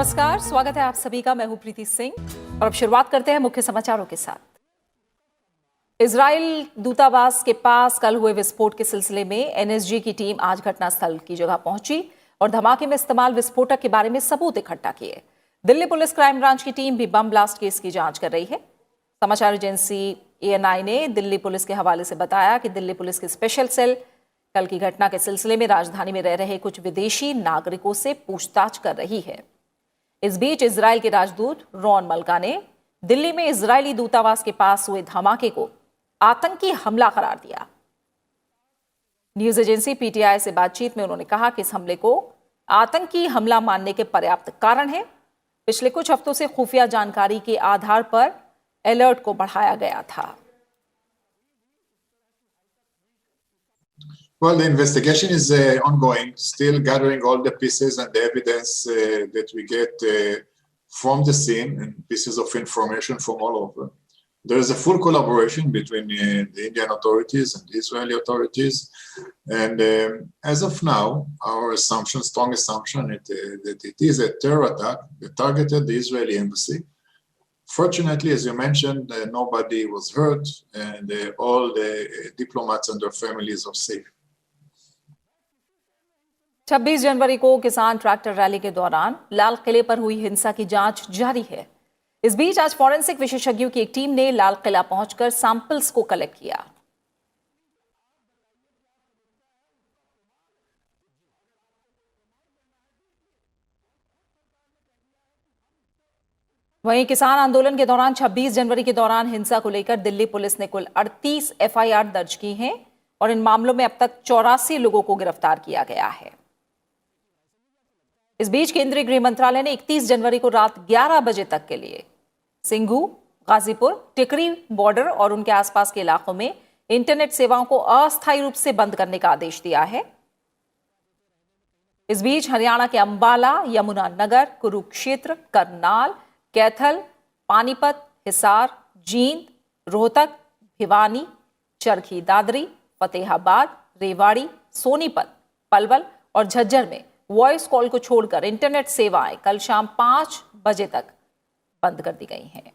नमस्कार, स्वागत है आप सभी का। मैं हूं प्रीति सिंह और अब शुरुआत करते हैं मुख्य समाचारों के साथ। इजराइल दूतावास के पास कल हुए विस्फोट के सिलसिले में एनएसजी की टीम आज घटनास्थल की जगह पहुंची और धमाके में इस्तेमाल विस्फोटक के बारे में सबूत इकट्ठा किए। दिल्ली पुलिस क्राइम ब्रांच की टीम भी बम ब्लास्ट केस की जांच कर रही है। समाचार एजेंसी ANI ने दिल्ली पुलिस के हवाले से बताया कि दिल्ली पुलिस की स्पेशल सेल कल की घटना के सिलसिले में राजधानी में रह रहे कुछ विदेशी नागरिकों से पूछताछ कर रही है। इस बीच इजराइल के राजदूत रॉन मल्का ने दिल्ली में इजरायली दूतावास के पास हुए धमाके को आतंकी हमला करार दिया। न्यूज एजेंसी PTI से बातचीत में उन्होंने कहा कि इस हमले को आतंकी हमला मानने के पर्याप्त कारण है। पिछले कुछ हफ्तों से खुफिया जानकारी के आधार पर अलर्ट को बढ़ाया गया था। Well, the investigation is ongoing, still gathering all the pieces and the evidence that we get from the scene and pieces of information from all over. There is a full collaboration between the Indian authorities and the Israeli authorities. And as of now, our assumption, strong assumption, that it is a terror attack that targeted the Israeli embassy. Fortunately, as you mentioned, nobody was hurt and all the diplomats and their families are safe. 26 जनवरी को किसान tractor rally के दौरान लाल किले पर हुई हिंसा की जांच जारी है। इस बीच आज फॉरेंसिक विशेषज्ञों की एक टीम ने लाल किला पहुंचकर सैंपल्स को कलेक्ट किया। वहीं किसान आंदोलन के दौरान 26 जनवरी के दौरान हिंसा को लेकर दिल्ली पुलिस ने कुल 38 FIR दर्ज की हैं और इन मामलों में अब तक 84 लोगों को गिरफ्तार किया गया है। इस बीच केंद्रीय गृह मंत्रालय ने 31 जनवरी को रात 11 बजे तक के लिए सिंघू, गाजीपुर, टिकरी बॉर्डर और उनके आसपास के इलाकों में इंटरनेट सेवाओं को अस्थायी रूप से बंद करने का आदेश दिया है। इस बीच हरियाणा के अंबाला, यमुनानगर, कुरुक्षेत्र, करनाल, कैथल, पानीपत, हिसार, जींद, रोहतक, भिवानी, चरखी दादरी, फतेहाबाद, रेवाड़ी, सोनीपत, पलवल और झज्जर में वॉइस कॉल को छोड़कर इंटरनेट सेवाएं कल शाम 5 बजे तक बंद कर दी गई हैं।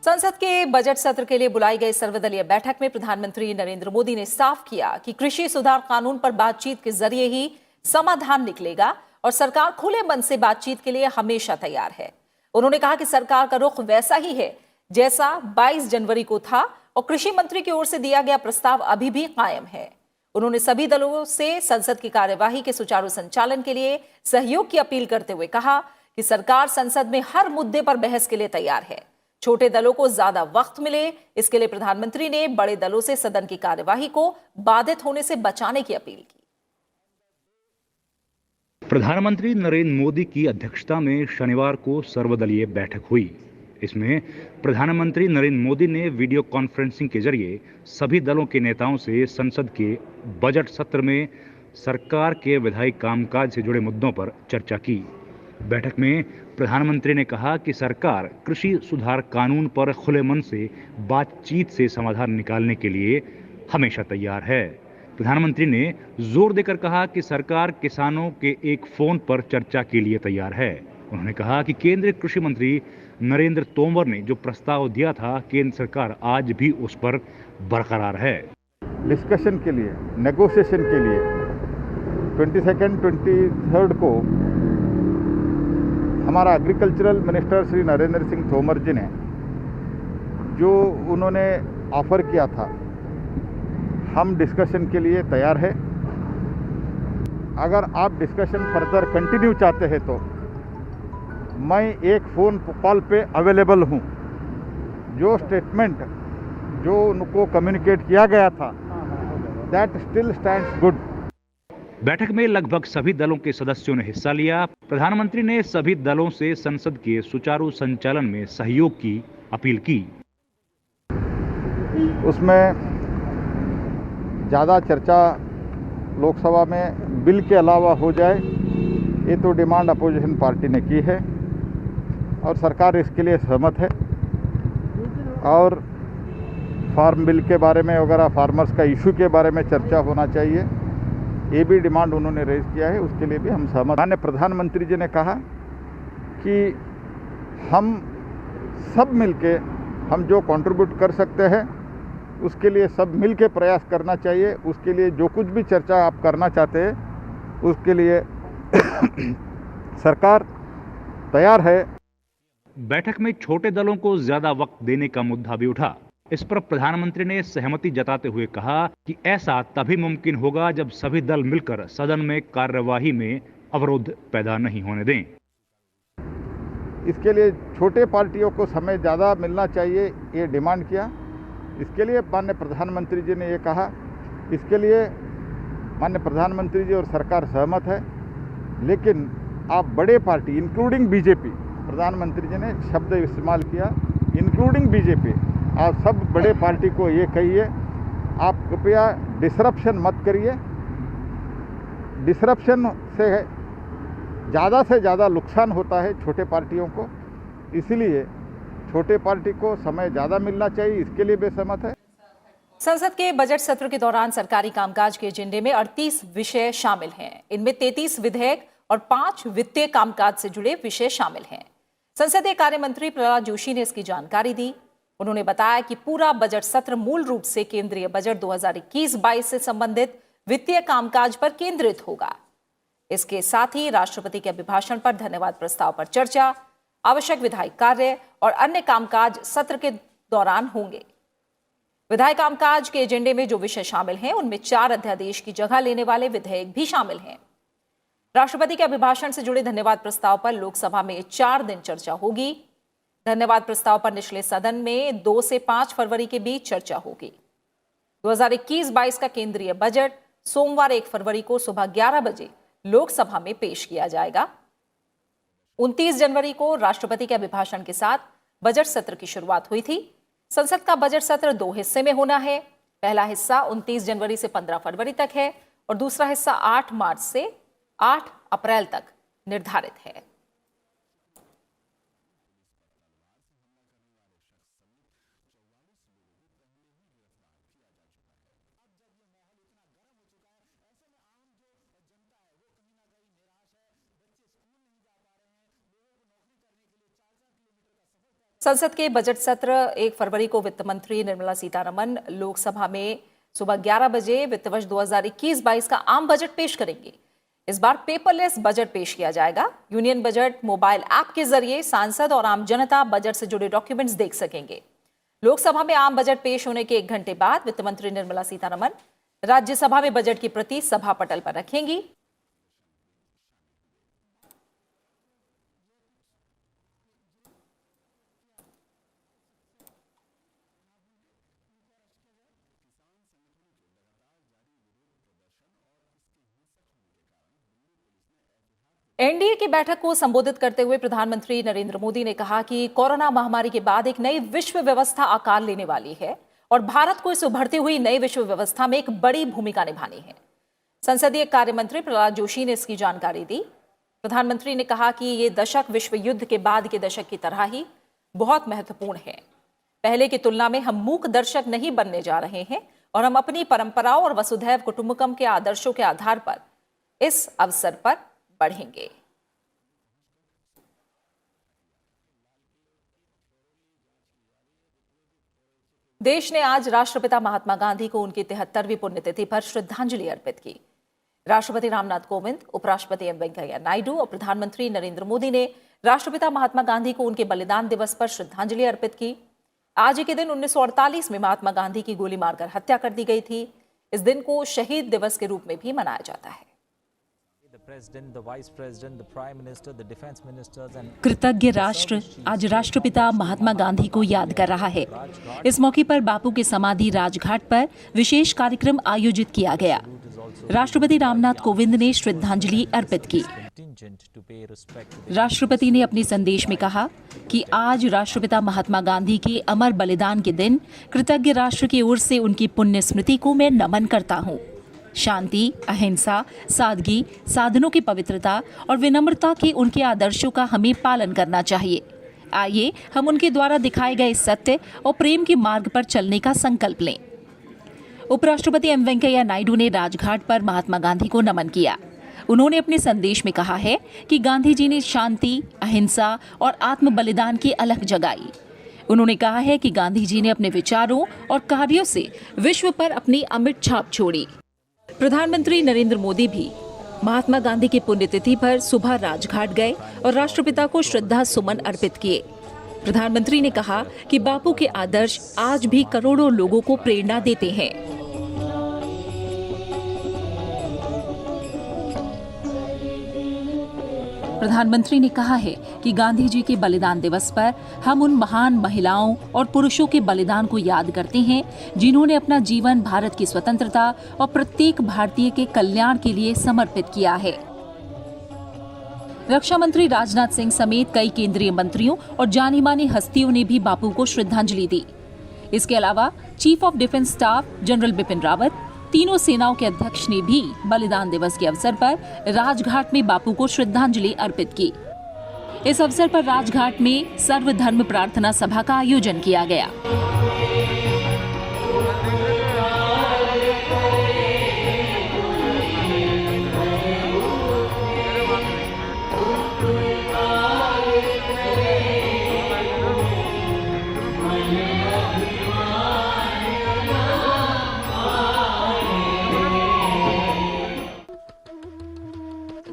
संसद के बजट सत्र के लिए बुलाई गई सर्वदलीय बैठक में प्रधानमंत्री नरेंद्र मोदी ने साफ किया कि कृषि सुधार कानून पर बातचीत के जरिए ही समाधान निकलेगा और सरकार खुले मन से बातचीत के लिए हमेशा तैयार है। उन्होंने कहा कि सरकार का रुख वैसा ही है जैसा 22 जनवरी को था और कृषि मंत्री की ओर से दिया गया प्रस्ताव अभी भी कायम है। उन्होंने सभी दलों से संसद की कार्यवाही के सुचारू संचालन के लिए सहयोग की अपील करते हुए कहा कि सरकार संसद में हर मुद्दे पर बहस के लिए तैयार है। छोटे दलों को ज्यादा वक्त मिले, इसके लिए प्रधानमंत्री ने बड़े दलों से सदन की कार्यवाही को बाधित होने से बचाने की अपील की। प्रधानमंत्री नरेंद्र मोदी की अध्यक्षता में शनिवार को सर्वदलीय बैठक हुई। इसमें प्रधानमंत्री नरेंद्र मोदी ने वीडियो कॉन्फ्रेंसिंग के जरिए सभी दलों के नेताओं से संसद के बजट सत्र में सरकार के विधायी कामकाज से जुड़े मुद्दों पर चर्चा की। बैठक में प्रधानमंत्री ने कहा कि सरकार कृषि सुधार कानून पर खुले मन से बातचीत से समाधान निकालने के लिए हमेशा तैयार है। प्रधानमंत्री ने जोर देकर कहा कि सरकार किसानों के एक फोन पर चर्चा के लिए तैयार है। उन्होंने कहा कि केंद्रीय कृषि मंत्री नरेंद्र तोमर ने जो प्रस्ताव दिया था, केंद्र सरकार आज भी उस पर बरकरार है। डिस्कशन के लिए, नेगोशिएशन के लिए 22nd, 23rd को हमारा एग्रीकल्चरल मिनिस्टर श्री नरेंद्र सिंह तोमर जी ने जो उन्होंने ऑफर किया था, हम डिस्कशन के लिए तैयार है। अगर आप डिस्कशन फर्दर कंटिन्यू चाहते हैं तो मैं एक फ़ोन कॉल पे अवेलेबल हूँ। जो स्टेटमेंट जो उनको कम्युनिकेट किया गया था, दैट स्टिल स्टैंड्स गुड। बैठक में लगभग सभी दलों के सदस्यों ने हिस्सा लिया। प्रधानमंत्री ने सभी दलों से संसद के सुचारू संचालन में सहयोग की अपील की। उसमें ज़्यादा चर्चा लोकसभा में बिल के अलावा हो जाए, ये तो डिमांड अपोजिशन पार्टी ने की है और सरकार इसके लिए सहमत है। और फार्म बिल के बारे में वगैरह फार्मर्स का इशू के बारे में चर्चा होना चाहिए, ये भी डिमांड उन्होंने रेज किया है। उसके लिए भी हम सहमत। माननीय प्रधानमंत्री जी ने कहा कि हम सब मिलके हम जो कंट्रीब्यूट कर सकते हैं उसके लिए सब मिलके प्रयास करना चाहिए। उसके लिए जो कुछ भी चर्चा आप करना चाहते हैं उसके लिए सरकार तैयार है। बैठक में छोटे दलों को ज्यादा वक्त देने का मुद्दा भी उठा। इस पर प्रधानमंत्री ने सहमति जताते हुए कहा कि ऐसा तभी मुमकिन होगा जब सभी दल मिलकर सदन में कार्यवाही में अवरोध पैदा नहीं होने दें। इसके लिए छोटे पार्टियों को समय ज़्यादा मिलना चाहिए, ये डिमांड किया। इसके लिए माननीय प्रधानमंत्री जी ने ये कहा, इसके लिए माननीय प्रधानमंत्री जी और सरकार सहमत है, लेकिन आप बड़े पार्टी इंक्लूडिंग बीजेपी, प्रधानमंत्री जी ने शब्द इस्तेमाल किया इंक्लूडिंग बीजेपी, आप सब बड़े पार्टी को ये कहिए आप कृपया डिसरप्शन मत करिए। डिसरप्शन से ज़्यादा नुकसान होता है छोटे पार्टियों को, इसलिए छोटे पार्टी को समय ज़्यादा मिलना चाहिए। इसके लिए भी सहमत है। संसद के बजट सत्र के दौरान सरकारी कामकाज के एजेंडे में 38 विषय शामिल हैं। इनमें 33 विधेयक और 5 वित्तीय कामकाज से जुड़े विषय शामिल हैं। संसदीय कार्य मंत्री प्रहलाद जोशी ने इसकी जानकारी दी। उन्होंने बताया कि पूरा बजट सत्र मूल रूप से केंद्रीय बजट 2021-22 से संबंधित वित्तीय कामकाज पर केंद्रित होगा। इसके साथ ही राष्ट्रपति के अभिभाषण पर धन्यवाद प्रस्ताव पर चर्चा, आवश्यक विधायी कार्य और अन्य कामकाज सत्र के दौरान होंगे। विधायी कामकाज के एजेंडे में जो विषय शामिल हैं उनमें 4 अध्यादेश की जगह लेने वाले विधेयक भी शामिल हैं। राष्ट्रपति के अभिभाषण से जुड़े धन्यवाद प्रस्ताव पर लोकसभा में 4 दिन चर्चा होगी। धन्यवाद प्रस्ताव पर निचले सदन में 2 से 5 फरवरी के बीच चर्चा होगी। 2021-22 का केंद्रीय बजट सोमवार 1 फरवरी को सुबह 11 बजे लोकसभा में पेश किया जाएगा। 29 जनवरी को राष्ट्रपति के अभिभाषण के साथ बजट सत्र की शुरुआत हुई थी। संसद का बजट सत्र 2 हिस्से में होना है। पहला हिस्सा 29 जनवरी से 15 फरवरी तक है और दूसरा हिस्सा 8 मार्च से 8 अप्रैल तक निर्धारित है। संसद के बजट सत्र 1 फरवरी को वित्त मंत्री निर्मला सीतारमण लोकसभा में सुबह 11 बजे वित्त वर्ष 2021-22 का आम बजट पेश करेंगे। इस बार पेपरलेस बजट पेश किया जाएगा। यूनियन बजट मोबाइल ऐप के जरिए सांसद और आम जनता बजट से जुड़े डॉक्यूमेंट्स देख सकेंगे। लोकसभा में आम बजट पेश होने के 1 घंटे बाद वित्त मंत्री निर्मला सीतारमण राज्यसभा में बजट की प्रति सभा पटल पर रखेंगी। एनडीए की बैठक को संबोधित करते हुए प्रधानमंत्री नरेंद्र मोदी ने कहा कि कोरोना महामारी के बाद एक नई विश्व व्यवस्था आकार लेने वाली है और भारत को इस उभरती हुई नई विश्व व्यवस्था में एक बड़ी भूमिका निभानी है। संसदीय कार्य मंत्री प्रहलाद जोशी ने इसकी जानकारी दी। प्रधानमंत्री ने कहा कि ये दशक विश्व युद्ध के बाद के दशक की तरह ही बहुत महत्वपूर्ण है। पहले की तुलना में हम मूक दर्शक नहीं बनने जा रहे हैं और हम अपनी परंपराओं और वसुधैव कुटुंबकम के आदर्शों के आधार पर इस अवसर पर बढ़ेंगे। देश ने आज राष्ट्रपिता महात्मा गांधी को उनकी 73वीं पुण्यतिथि पर श्रद्धांजलि अर्पित की। राष्ट्रपति रामनाथ कोविंद, उपराष्ट्रपति एम वेंकैया नायडू और प्रधानमंत्री नरेंद्र मोदी ने राष्ट्रपिता महात्मा गांधी को उनके बलिदान दिवस पर श्रद्धांजलि अर्पित की। आज ही के दिन 1948 में महात्मा गांधी की गोली मारकर हत्या कर दी गई थी। इस दिन को शहीद दिवस के रूप में भी मनाया जाता है। कृतज्ञ राष्ट्र आज राष्ट्रपिता महात्मा गांधी को याद कर रहा है। इस मौके पर बापू के समाधि राजघाट पर विशेष कार्यक्रम आयोजित किया गया। राष्ट्रपति रामनाथ कोविंद ने श्रद्धांजलि अर्पित की। राष्ट्रपति ने अपने संदेश में कहा कि आज राष्ट्रपिता महात्मा गांधी के अमर बलिदान के दिन कृतज्ञ राष्ट्र की ओर से उनकी पुण्य स्मृति को मैं नमन करता हूँ। शांति, अहिंसा, सादगी, साधनों की पवित्रता और विनम्रता के उनके आदर्शों का हमें पालन करना चाहिए। आइए हम उनके द्वारा दिखाए गए सत्य और प्रेम के मार्ग पर चलने का संकल्प लें। उपराष्ट्रपति एम वेंकैया नायडू ने राजघाट पर महात्मा गांधी को नमन किया। उन्होंने अपने संदेश में कहा है कि गांधी जी ने शांति, अहिंसा और आत्म बलिदान की अलख जगाई। उन्होंने कहा है कि गांधी जी ने अपने विचारों और कार्यों से विश्व पर अपनी अमिट छाप छोड़ी। प्रधानमंत्री नरेंद्र मोदी भी महात्मा गांधी की पुण्यतिथि पर सुबह राजघाट गए और राष्ट्रपिता को श्रद्धा सुमन अर्पित किए। प्रधानमंत्री ने कहा कि बापू के आदर्श आज भी करोड़ों लोगों को प्रेरणा देते हैं। प्रधानमंत्री ने कहा है कि गांधी जी के बलिदान दिवस पर हम उन महान महिलाओं और पुरुषों के बलिदान को याद करते हैं जिन्होंने अपना जीवन भारत की स्वतंत्रता और प्रत्येक भारतीय के कल्याण के लिए समर्पित किया है। रक्षा मंत्री राजनाथ सिंह समेत कई केंद्रीय मंत्रियों और जानी मानी हस्तियों ने भी बापू को श्रद्धांजलि दी। इसके अलावा chief of defence staff general Bipin Rawat, तीनों सेनाओं के अध्यक्ष ने भी बलिदान दिवस के अवसर पर राजघाट में बापू को श्रद्धांजलि अर्पित की। इस अवसर पर राजघाट में सर्वधर्म प्रार्थना सभा का आयोजन किया गया।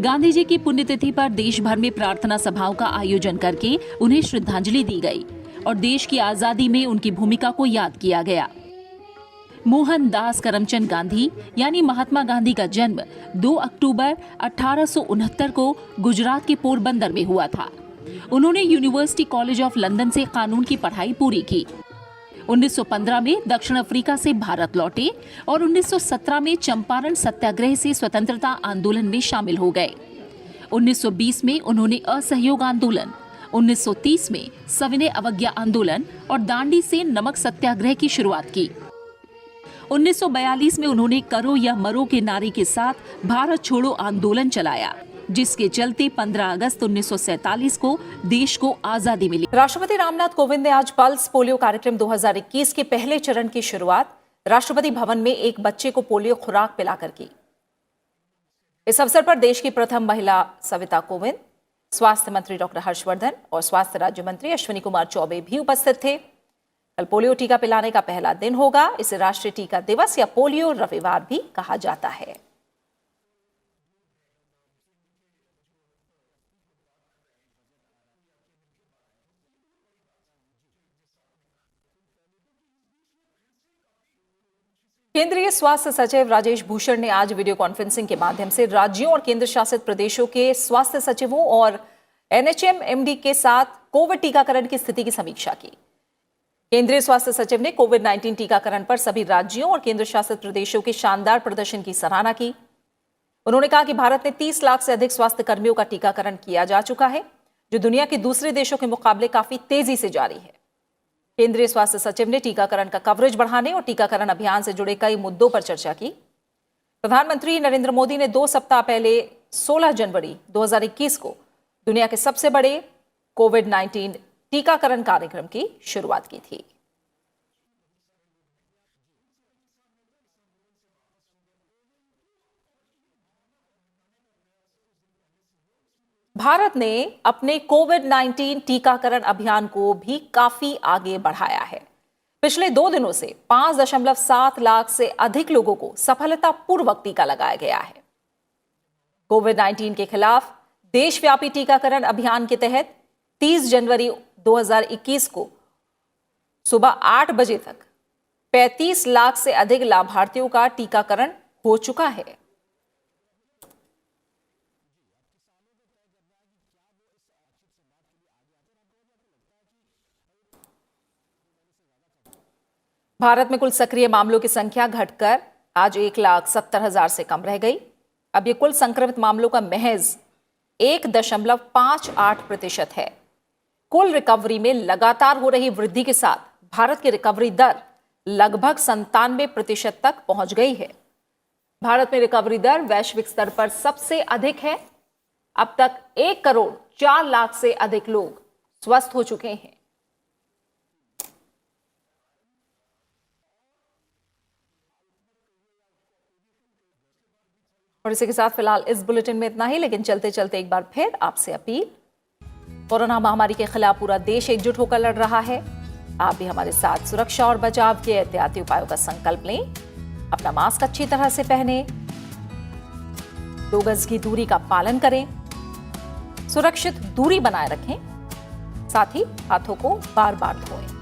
गांधी जी की पुण्यतिथि पर देश भर में प्रार्थना सभाओं का आयोजन करके उन्हें श्रद्धांजलि दी गई और देश की आजादी में उनकी भूमिका को याद किया गया। मोहनदास करमचंद गांधी यानी महात्मा गांधी का जन्म 2 अक्टूबर 1869 को गुजरात के पोरबंदर में हुआ था। उन्होंने यूनिवर्सिटी कॉलेज ऑफ लंदन से कानून की पढ़ाई पूरी की। 1915 में दक्षिण अफ्रीका से भारत लौटे और 1917 में चंपारण सत्याग्रह से स्वतंत्रता आंदोलन में शामिल हो गए। 1920 में उन्होंने असहयोग आंदोलन, 1930 में सविनय अवज्ञा आंदोलन और दांडी से नमक सत्याग्रह की शुरुआत की। 1942 में उन्होंने करो या मरो के नारे के साथ भारत छोड़ो आंदोलन चलाया, जिसके चलते 15 अगस्त 1947 को देश को आजादी मिली। राष्ट्रपति रामनाथ कोविंद ने आज पल्स पोलियो कार्यक्रम 2021 के पहले चरण की शुरुआत राष्ट्रपति भवन में एक बच्चे को पोलियो खुराक पिलाकर की। इस अवसर पर देश की प्रथम महिला सविता कोविंद, स्वास्थ्य मंत्री डॉक्टर हर्षवर्धन और स्वास्थ्य राज्य मंत्री अश्विनी कुमार चौबे भी उपस्थित थे। कल पोलियो टीका पिलाने का पहला दिन होगा। इसे राष्ट्रीय टीका दिवस या पोलियो रविवार भी कहा जाता है। केंद्रीय स्वास्थ्य सचिव राजेश भूषण ने आज वीडियो कॉन्फ्रेंसिंग के माध्यम से राज्यों और केंद्र शासित प्रदेशों के स्वास्थ्य सचिवों और एनएचएम-एमडी के साथ कोविड टीकाकरण की स्थिति की समीक्षा की। केंद्रीय स्वास्थ्य सचिव ने कोविड-19 टीकाकरण पर सभी राज्यों और केंद्र शासित प्रदेशों के शानदार प्रदर्शन की सराहना की। उन्होंने कहा कि भारत में 30 लाख से अधिक स्वास्थ्य कर्मियों का टीकाकरण किया जा चुका है, जो दुनिया के दूसरे देशों के मुकाबले काफी तेजी से जारी है। केंद्रीय स्वास्थ्य सचिव ने टीकाकरण का कवरेज बढ़ाने और टीकाकरण अभियान से जुड़े कई मुद्दों पर चर्चा की। प्रधानमंत्री नरेंद्र मोदी ने 2 सप्ताह पहले 16 जनवरी 2021 को दुनिया के सबसे बड़े कोविड-19 टीकाकरण कार्यक्रम की शुरुआत की थी। भारत ने अपने कोविड-19 टीकाकरण अभियान को भी काफी आगे बढ़ाया है। पिछले 2 दिनों से 5.7 लाख से अधिक लोगों को सफलतापूर्वक टीका लगाया गया है। कोविड-19 के खिलाफ देशव्यापी टीकाकरण अभियान के तहत 30 जनवरी 2021 को सुबह 8 बजे तक 35 लाख से अधिक लाभार्थियों का टीकाकरण हो चुका है। भारत में कुल सक्रिय मामलों की संख्या घटकर आज 1,70,000 से कम रह गई। अब ये कुल संक्रमित मामलों का महज 1.58% है। कुल रिकवरी में लगातार हो रही वृद्धि के साथ भारत की रिकवरी दर लगभग 97% तक पहुंच गई है। भारत में रिकवरी दर वैश्विक स्तर पर सबसे अधिक है। अब तक 1 करोड़ 4 लाख से अधिक लोग स्वस्थ हो चुके हैं। और इसी के साथ फिलहाल इस बुलेटिन में इतना ही, लेकिन चलते चलते एक बार फिर आपसे अपील, कोरोना महामारी के खिलाफ पूरा देश एकजुट होकर लड़ रहा है। आप भी हमारे साथ सुरक्षा और बचाव के एहतियाती उपायों का संकल्प लें। अपना मास्क अच्छी तरह से पहने, 2 गज की दूरी का पालन करें, सुरक्षित दूरी बनाए रखें, साथ ही हाथों को बार बार धोएं।